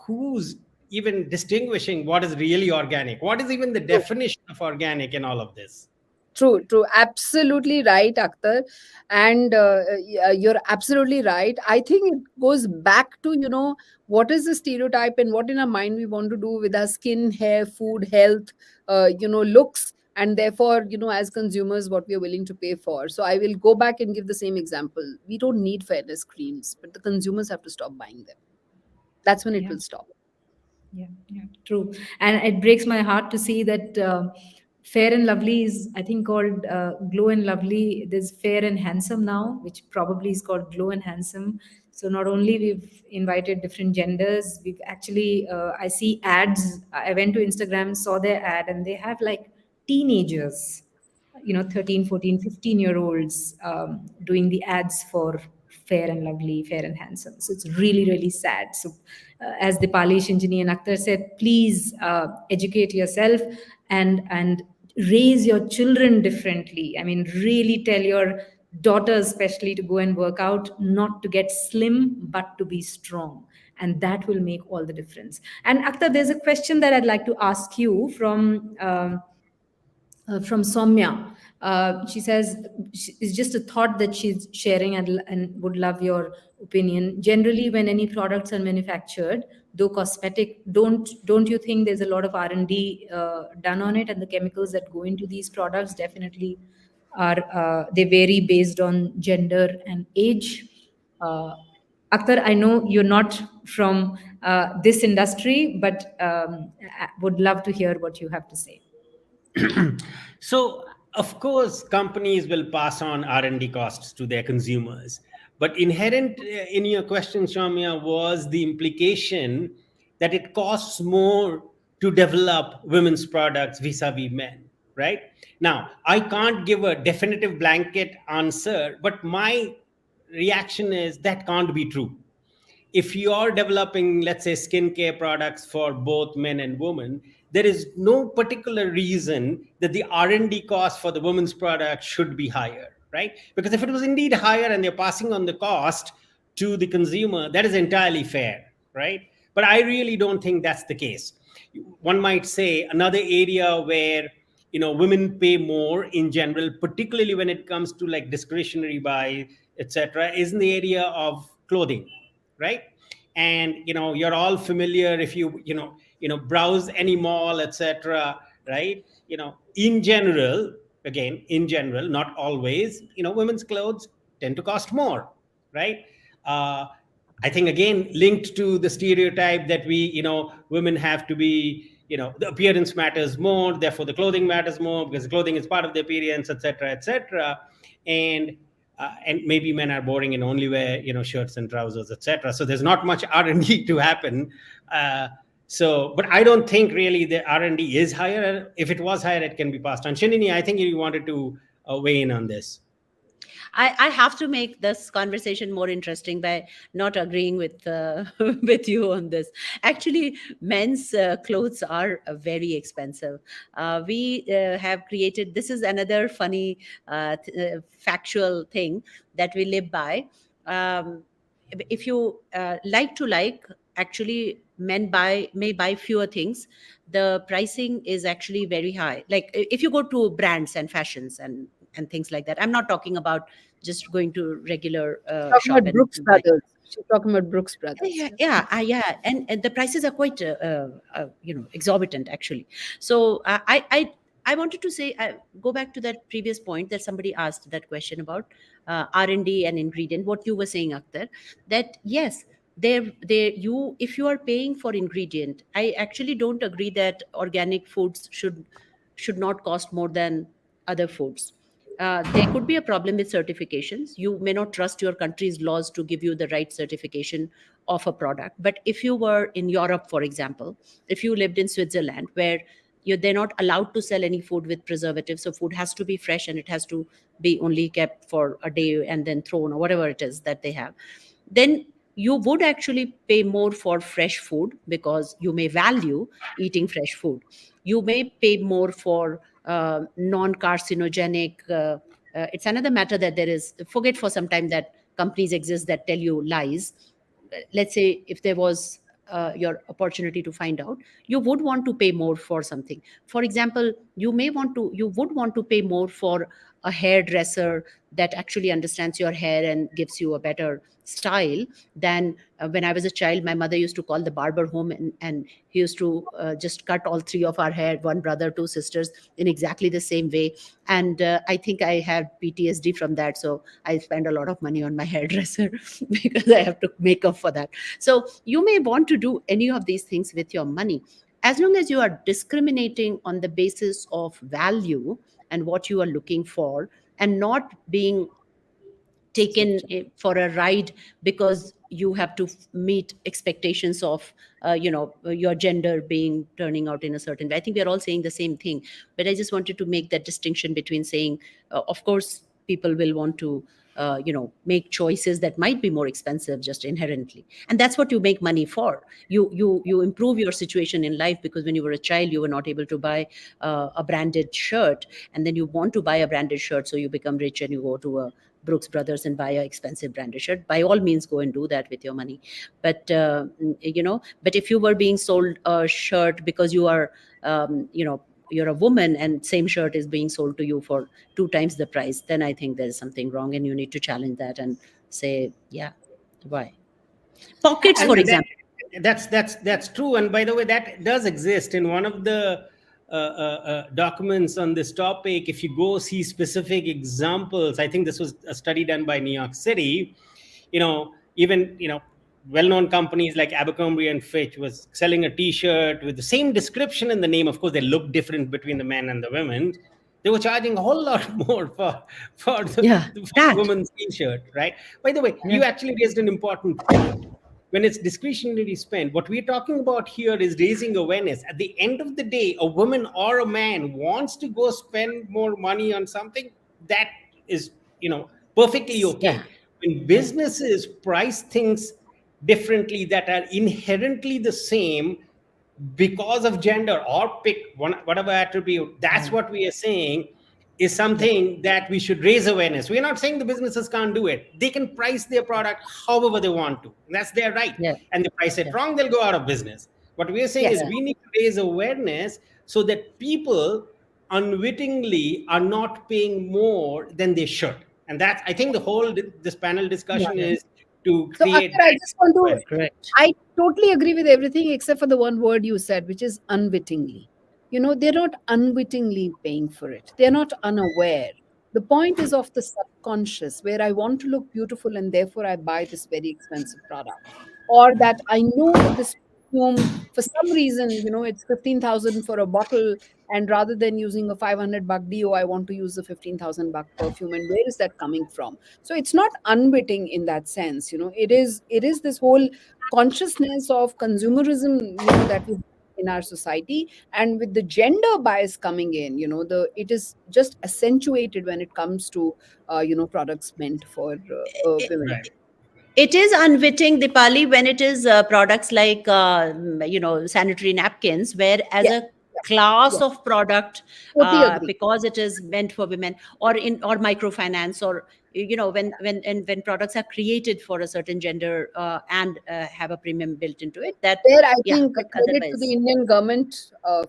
who's even distinguishing what is really organic? What is even the definition of organic in all of this? True, true. Absolutely right, Akhtar. And yeah, you're absolutely right. I think it goes back to, what is the stereotype and what in our mind we want to do with our skin, hair, food, health, looks. And therefore, as consumers, what we are willing to pay for. So I will go back and give the same example. We don't need fairness creams, but the consumers have to stop buying them. That's when it Yeah. will stop. Yeah, true. And it breaks my heart to see that Fair and Lovely is, I think, called Glow and Lovely. There's Fair and Handsome now, which probably is called Glow and Handsome. So not only we've invited different genders, we've actually, I see ads. I went to Instagram, saw their ad, and they have like teenagers, 13, 14, 15 year olds doing the ads for Fair and Lovely, Fair and Handsome. So it's really, really sad. So as Dipali, Shinjini and Akhtar said, please educate yourself and raise your children differently. I mean, really tell your daughters especially to go and work out, not to get slim but to be strong, and that will make all the difference. And Akhtar, there's a question that I'd like to ask you from Soumya. She says it's just a thought that she's sharing and would love your opinion. Generally, when any products are manufactured, though cosmetic, don't you think there's a lot of R&D done on it, and the chemicals that go into these products definitely are they vary based on gender and age. Uh, Akhtar, I know you're not from this industry, but I would love to hear what you have to say. So of course companies will pass on R&D costs to their consumers, but inherent in your question, Shamya, was the implication that it costs more to develop women's products vis-a-vis men, right? Now I can't give a definitive blanket answer, but my reaction is that can't be true. If you are developing, let's say, skincare products for both men and women, there is no particular reason that the R&D cost for the women's product should be higher, right? Because if it was indeed higher and they're passing on the cost to the consumer, that is entirely fair, right? But I really don't think that's the case. One might say another area where women pay more in general, particularly when it comes to like discretionary buy, etc., is in the area of clothing, right? And you're all familiar if browse any mall, etc., right? In general, again, in general, not always, women's clothes tend to cost more, right? I think again linked to the stereotype that women have to be, the appearance matters more, therefore the clothing matters more because clothing is part of the appearance, etc., etc. And maybe men are boring and only wear shirts and trousers, etc. So there's not much R&D to happen. But I don't think really the R&D is higher. If it was higher, it can be passed on. Shinjini, I think you wanted to weigh in on this. I have to make this conversation more interesting by not agreeing with with you on this. Actually, men's clothes are very expensive. We have created, this is another funny factual thing that we live by. If you actually men may buy fewer things, the pricing is actually very high. Like if you go to brands and fashions and things like that. I'm not talking about just going to regular Talking shop about and Brooks buy. Brothers. She's talking about Brooks Brothers. Yeah. And the prices are quite exorbitant actually. So I wanted to say, go back to that previous point that somebody asked that question about R&D and ingredient. What you were saying, Akhtar, that yes, if you are paying for ingredient, I actually don't agree that organic foods should not cost more than other foods. There could be a problem with certifications. You may not trust your country's laws to give you the right certification of a product. But if you were in Europe, for example, if you lived in Switzerland, where they're not allowed to sell any food with preservatives, so food has to be fresh and it has to be only kept for a day and then thrown or whatever it is that they have, then you would actually pay more for fresh food because you may value eating fresh food. You may pay more for non carcinogenic it's another matter that there is, forget for some time that companies exist that tell you lies. Let's say if there was your opportunity to find out, you would want to pay more for something. For example, you would want to pay more for a hairdresser that actually understands your hair and gives you a better style than when I was a child, my mother used to call the barber home, and he used to just cut all three of our hair, one brother, two sisters, in exactly the same way. And I think I have PTSD from that, so I spend a lot of money on my hairdresser because I have to make up for that. So you may want to do any of these things with your money, as long as you are discriminating on the basis of value and what you are looking for, and not being taken for a ride because you have to meet expectations of your gender being turning out in a certain way. I think we are all saying the same thing, but I just wanted to make that distinction between saying of course people will want to make choices that might be more expensive just inherently, and that's what you make money for. You improve your situation in life, because when you were a child you were not able to buy a branded shirt, and then you want to buy a branded shirt, so you become rich and you go to a Brooks Brothers and buy a expensive branded shirt. By all means, go and do that with your money. But but if you were being sold a shirt because you are, you're a woman, and same shirt is being sold to you for 2 times the price, then I think there's something wrong, and you need to challenge that and say, yeah, why? Pockets, And for example. that's true. And by the way, that does exist in one of the documents on this topic. If you go see specific examples, I think this was a study done by New York City. Even well-known companies like Abercrombie and Fitch was selling a T-shirt with the same description in the name. Of course, they look different between the men and the women. They were charging a whole lot more for Yeah, the that. woman's T-shirt, right? By the way, Yeah. you actually raised an important point. When it's discretionary spend, what we're talking about here is raising awareness. At the end of the day, a woman or a man wants to go spend more money on something, that is perfectly Yeah. okay. When Yeah. businesses price things differently that are inherently the same because of gender, or pick whatever attribute, that's Yeah. what we are saying is Yeah. something that we should raise awareness. We're not saying the businesses can't do it. They can price their product however they want to. That's their right. Yeah. And they price it Yeah. wrong, they'll go out of business. What we're saying is Yes. we need to raise awareness so that people unwittingly are not paying more than they should. And that's, I think, the whole this panel discussion Yeah. is to So, create Akhtar, I that just want to, awareness. Correct. I totally agree with everything except for the one word you said, which is unwittingly. They're not unwittingly paying for it, they're not unaware. The point is of the subconscious, where I want to look beautiful and therefore I buy this very expensive product. Or that I know that this perfume, for some reason, it's 15,000 for a bottle, and rather than using a 500 buck deo, I want to use a 15,000 buck perfume. And where is that coming from? So it's not unwitting in that sense. It is this whole consciousness of consumerism, that we have in our society. And with the gender bias coming in, it is just accentuated when it comes to products meant for women. Right. It is unwitting, Dipali, when it is products like sanitary napkins, where as Yeah, a yeah, class yeah. of product, Totally agree. because it is meant for women, or microfinance, or when products are created for a certain gender and have a premium built into it. That, There, I yeah, think but credit to the otherwise, Indian government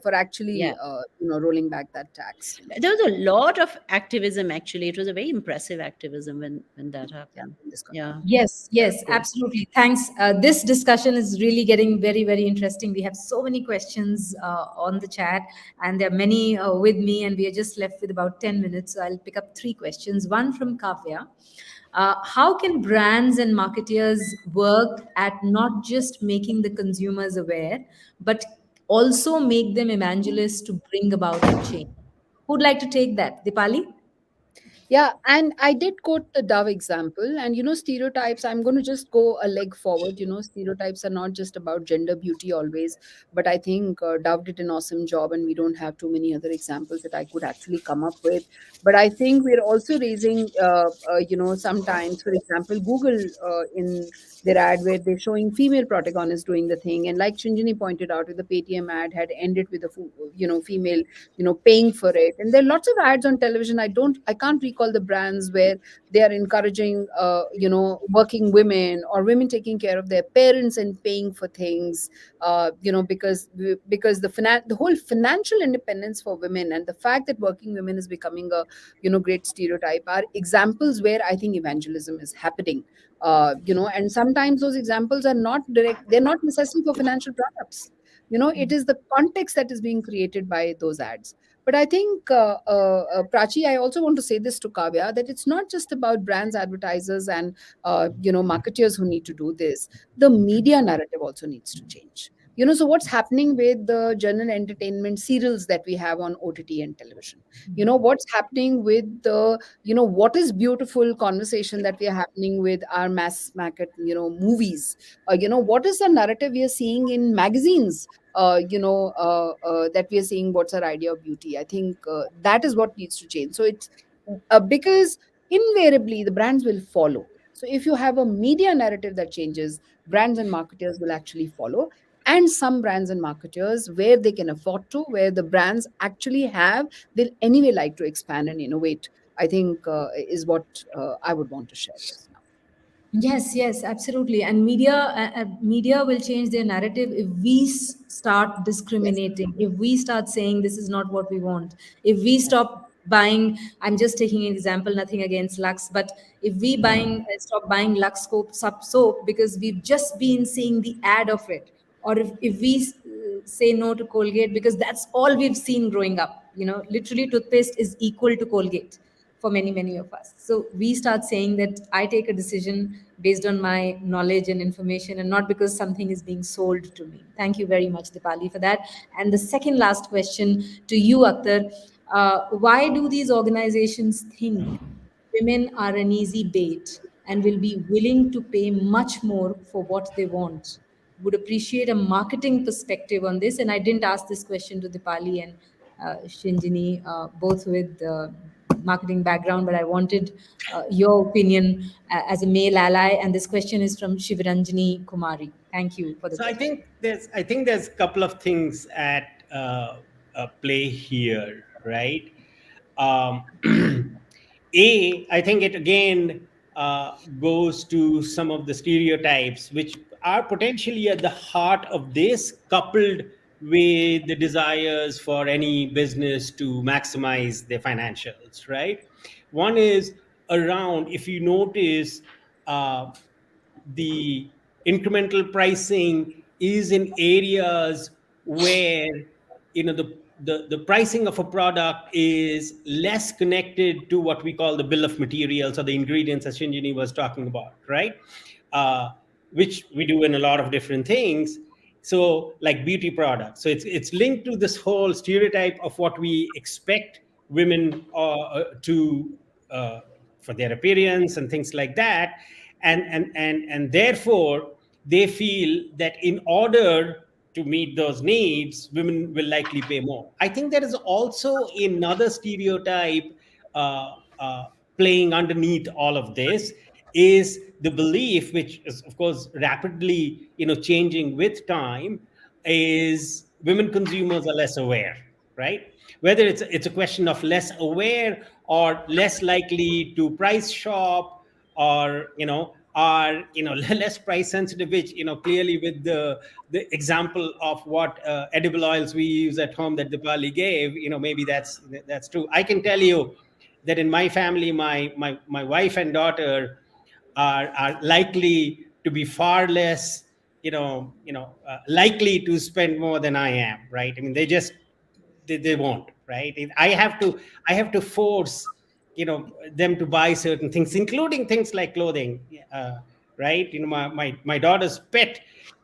for yeah. actually rolling back that tax. There was a lot of activism. Actually, it was a very impressive activism when that Yeah, happened. in this country. Yeah, Yes, that's yes, good. absolutely. Thanks. This discussion is really getting very, very interesting. We have so many questions on the chat, and there are many with me, and we are just left with about 10 minutes. So I'll pick up three questions. One from Kavya. How can brands and marketeers work at not just making the consumers aware, but also make them evangelists to bring about a change? Who'd like to take that? Dipali? Yeah, and I did quote the Dove example. And, stereotypes, I'm going to just go a leg forward. Stereotypes are not just about gender beauty always, but I think Dove did an awesome job, and we don't have too many other examples that I could actually come up with. But I think we're also raising, sometimes, for example, Google in their ad where they're showing female protagonists doing the thing. And like Shinjini pointed out, with the Paytm ad had ended with a, female paying for it. And there are lots of ads on television. I can't recall the brands where they are encouraging working women or women taking care of their parents and paying for things, because the whole financial independence for women and the fact that working women is becoming a great stereotype are examples where I think evangelism is happening. And sometimes those examples are not direct, they're not necessary for financial products. It is the context that is being created by those ads. But I think, Prachi, I also want to say this to Kavya, that it's not just about brands, advertisers, and marketeers who need to do this. The media narrative also needs to change. So what's happening with the general entertainment serials that we have on OTT and television? What's happening with the what is beautiful conversation that we are happening with our mass market movies? What is the narrative we are seeing in magazines, that we are seeing what's our idea of beauty? I think that is what needs to change. So it's because invariably the brands will follow. So if you have a media narrative that changes, brands and marketers will actually follow. And some brands and marketers, where they can afford to, where the brands actually have, they'll anyway like to expand and innovate. I think is what I would want to share just now. Yes, yes, absolutely. And media will change their narrative if we start Yes. discriminating, if we start saying this is not what we want, if we Yeah. stop buying. I'm just taking an example, nothing against Lux, but if we stop buying Lux soap because we've just been seeing the ad of it, or if we say no to Colgate because that's all we've seen growing up. Literally, toothpaste is equal to Colgate for many, many of us. So we start saying that I take a decision based on my knowledge and information and not because something is being sold to me. Thank you very much, Dipali, for that. And the second last question to you, Akhtar. Why do these organizations think women are an easy bait and will be willing to pay much more for what they want? Would appreciate a marketing perspective on this. And I didn't ask this question to Dipali and Shinjini, both with marketing background, but I wanted your opinion as a male ally. And this question is from Shivaranjani Kumari. Thank you for the So question. I think there's a couple of things at play here, right? Um, I think it again goes to some of the stereotypes which are potentially at the heart of this, coupled with the desires for any business to maximize their financials, right? One is around, if you notice, uh, the incremental pricing is in areas where the pricing of a product is less connected to what we call the bill of materials or the ingredients, as Shinjini was talking about, right? uh, which we do in a lot of different things. So like beauty products, so it's linked to this whole stereotype of what we expect women to for their appearance and things like that. And therefore they feel that in order to meet those needs, women will likely pay more. I think there is also another stereotype uh, uh, playing underneath all of this, is the belief, which is of course rapidly changing with time, is women consumers are less aware, right? Whether it's a question of less aware or less likely to price shop, or are less price sensitive, which clearly with the example of what edible oils we use at home that Dipali gave, maybe that's true. I can tell you that in my family, my wife and daughter are likely to be far less likely to spend more than I am, right? I mean, they won't, right? I have to force them to buy certain things, including things like clothing, right? My daughter's pet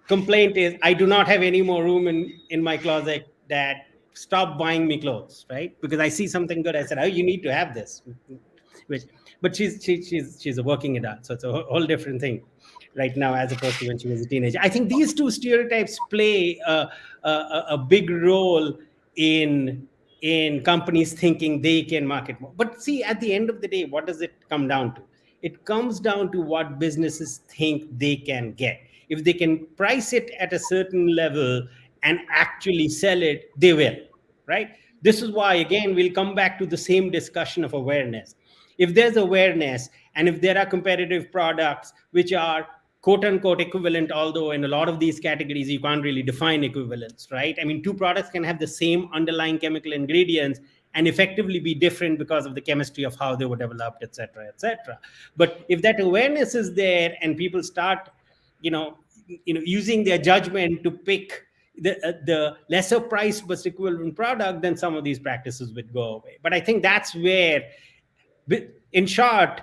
complaint is, I do not have any more room in my closet. Dad, stop buying me clothes, right? Because I see something good, I said, oh, you need to have this. which, but she's a working adult, so it's a whole different thing right now as opposed to when she was a teenager. I think these two stereotypes play a big role in companies thinking they can market more. But see, at the end of the day, what does it come down to? It comes down to what businesses think they can get. If they can price it at a certain level and actually sell it, they will, right? This is why, again, we'll come back to the same discussion of awareness. If there's awareness, and if there are competitive products which are quote unquote equivalent, although in a lot of these categories you can't really define equivalence, right? I mean, two products can have the same underlying chemical ingredients and effectively be different because of the chemistry of how they were developed, etc., etc. But if that awareness is there and people start, you know, using their judgment to pick the lesser price but equivalent product, then some of these practices would go away. But I think that's where, in short,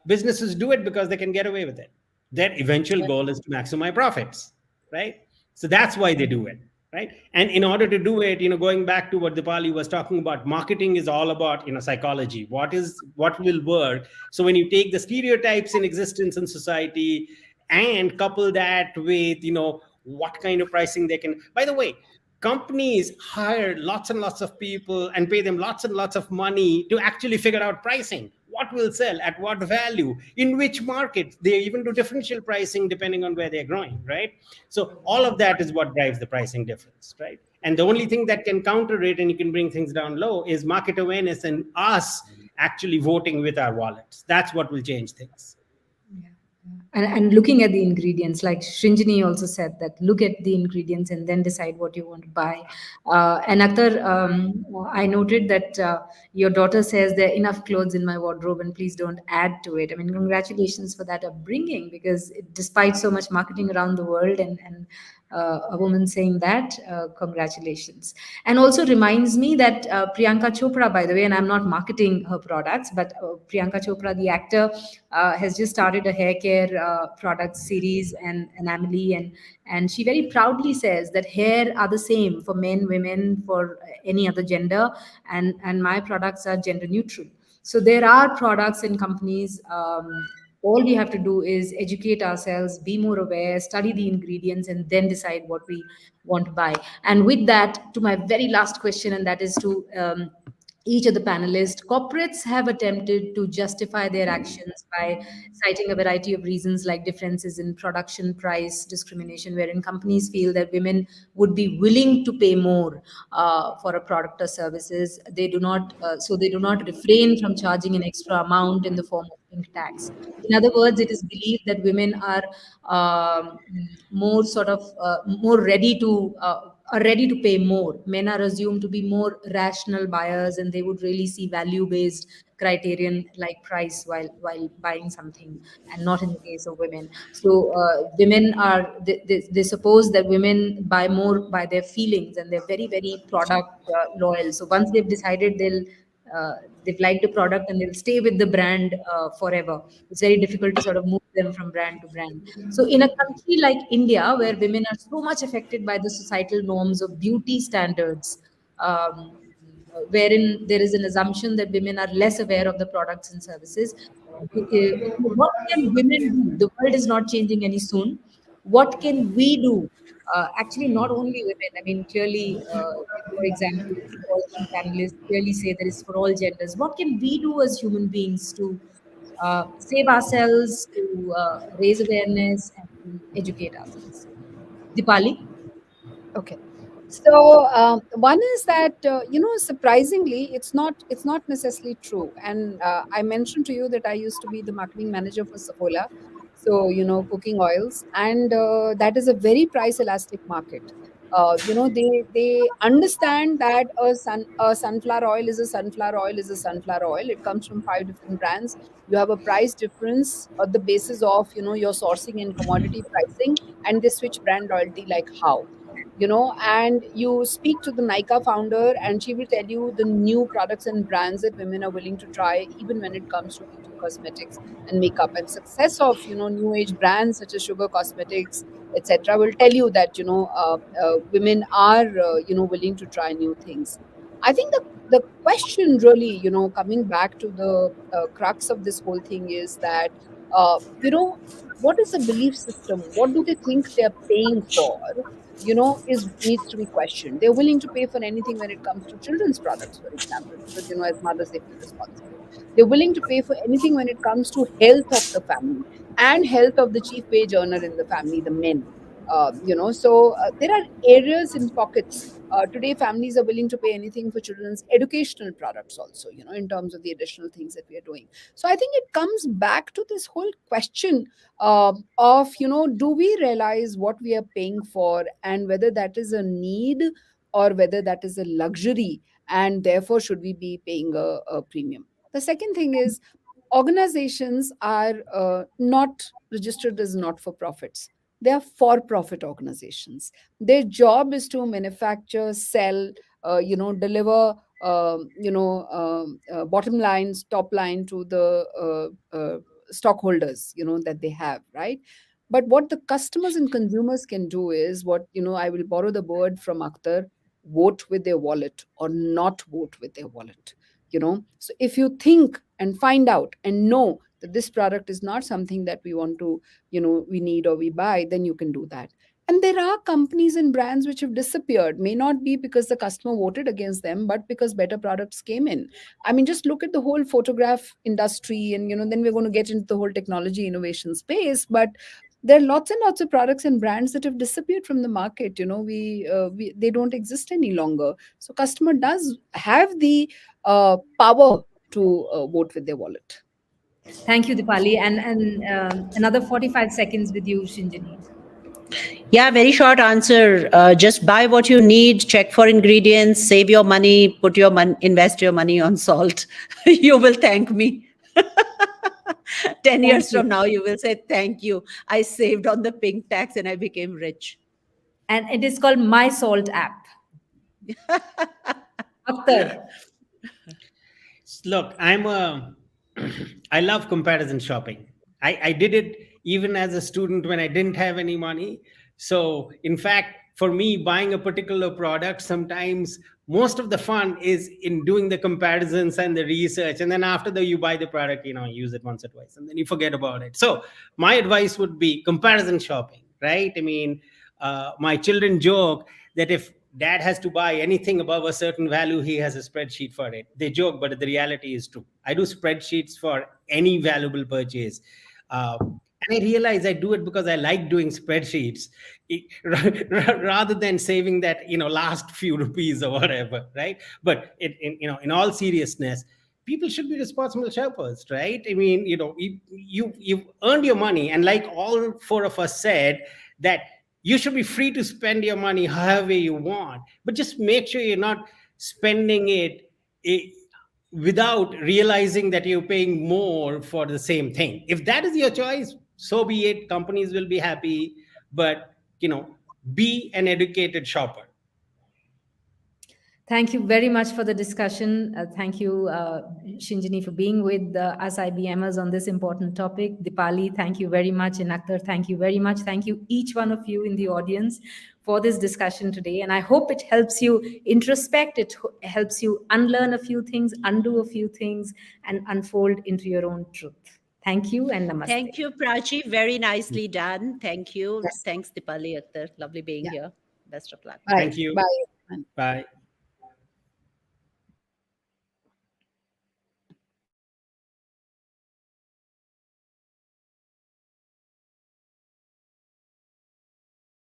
businesses do it because they can get away with it. Their eventual goal is to maximize profits, right? So that's why they do it, right? And in order to do it, going back to what Deepali was talking about, marketing is all about, psychology. What will work? So when you take the stereotypes in existence in society and couple that with, what kind of pricing they can. By the way, companies hire lots and lots of people and pay them lots and lots of money to actually figure out pricing. What will sell at what value in which market? They even do differential pricing depending on where they're growing, right? So all of that is what drives the pricing difference, right? And the only thing that can counter it and you can bring things down low is market awareness and us actually voting with our wallets. That's what will change things. And looking at the ingredients, like Shinjini also said, that look at the ingredients and then decide what you want to buy. And Akhtar, I noted that your daughter says there are enough clothes in my wardrobe and please don't add to it. I mean, congratulations for that upbringing, because despite so much marketing around the world and a woman saying that, congratulations. And also reminds me that Priyanka Chopra, by the way, and I'm not marketing her products, but Priyanka Chopra, the actor, has just started a hair care product series and Anomaly, and she very proudly says that hair are the same for men, women, for any other gender, and my products are gender neutral. So there are products and companies. All we have to do is educate ourselves, be more aware, study the ingredients, and then decide what we want to buy. And with that, to my very last question, and that is to each of the panelists, corporates have attempted to justify their actions by citing a variety of reasons like differences in production price, discrimination, wherein companies feel that women would be willing to pay more for a product or services. They do not, so they do not refrain from charging an extra amount in the form of pink tax. In other words, it is believed that women are more sort of more ready to. Are ready to pay more. Men are assumed to be more rational buyers, and they would really see value-based criterion like price while buying something, and not in the case of women. So women are they suppose that women buy more by their feelings, and they're very product loyal. So once they've decided they've liked the product and they'll stay with the brand forever. It's very difficult to sort of move them from brand to brand. So in a country like India, where women are so much affected by the societal norms of beauty standards, wherein there is an assumption that women are less aware of the products and services, what can women do? The world is not changing any soon. What can we do? Actually, not only women. I mean, clearly, for example, all three panelists clearly say that it's for all genders. What can we do as human beings to save ourselves, to raise awareness, and to educate ourselves? Dipali? Okay. So one is that surprisingly, it's not necessarily true. And I mentioned to you that I used to be the marketing manager for Saffola, so cooking oils, and that is a very price elastic market. They understand that a sunflower oil is a sunflower oil is a sunflower oil. It comes from 5 different brands. You have a price difference on the basis of your sourcing and commodity pricing, and they switch brand loyalty like how. And you speak to the Nika founder, and she will tell you the new products and brands that women are willing to try, even when it comes to beauty, cosmetics, and makeup. And success of new age brands such as Sugar Cosmetics, etc., will tell you that women are willing to try new things. I think the the question really, coming back to the crux of this whole thing is that, what is the belief system? What do they think they're paying for? Is needs to be questioned. They're willing to pay for anything when it comes to children's products, for example, because as mothers they feel responsible. They're willing to pay for anything when it comes to health of the family and health of the chief wage earner in the family, the men. There are areas in pockets. Today, families are willing to pay anything for children's educational products, also, in terms of the additional things that we are doing. So I think it comes back to this whole question of, do we realize what we are paying for and whether that is a need or whether that is a luxury, and therefore should we be paying a premium? The second thing is, organizations are not registered as not for profits. They are for profit organizations. Their job is to manufacture, sell, deliver, bottom lines, top line to the stockholders, that they have, right? But what the customers and consumers can do is what, I will borrow the word from Akhtar: vote with their wallet or not vote with their wallet. So if you think and find out and know that this product is not something that we want to, we need or we buy, then you can do that. And there are companies and brands which have disappeared, may not be because the customer voted against them, but because better products came in. I mean, just look at the whole photograph industry, and then we're going to get into the whole technology innovation space. But there are lots and lots of products and brands that have disappeared from the market. We they don't exist any longer. So customer does have the power to vote with their wallet. Thank you, Deepali. And another 45 seconds with you, Shinjini. Yeah, very short answer. Just buy what you need, check for ingredients, save your money, put your money, invest your money on salt. You will thank me. 10 Thank years you. from now, you will say, thank you. I saved on the pink tax and I became rich. And it is called mysaltapp. Akhtar. Look, I love comparison shopping. I did it even as a student when I didn't have any money. So, in fact, for me, buying a particular product, sometimes most of the fun is in doing the comparisons and the research. And then after that, you buy the product, use it once or twice, and then you forget about it. So, my advice would be comparison shopping, right? I mean, my children joke that if dad has to buy anything above a certain value, he has a spreadsheet for it. They joke, but the reality is true. I do spreadsheets for any valuable purchase. And I realize I do it because I like doing spreadsheets rather than saving that, last few rupees or whatever, right? But in all seriousness, people should be responsible shoppers, right? I mean, you've earned your money, and like all four of us said, that you should be free to spend your money however you want, but just make sure you're not spending it without realizing that you're paying more for the same thing. If that is your choice, so be it. Companies will be happy, but be an educated shopper. Thank you very much for the discussion. Thank you, Shinjini, for being with us IBMers on this important topic. Deepali, thank you very much. And Akhtar, thank you very much. Thank you, each one of you in the audience, for this discussion today. And I hope it helps you introspect, it helps you unlearn a few things, undo a few things, and unfold into your own truth. Thank you and namaste. Thank you, Prachi. Very nicely done. Thank you. Yes. Thanks, Dipali Akhtar. Lovely being Yeah. here. Best of luck. Bye. Thank you. Bye. Bye.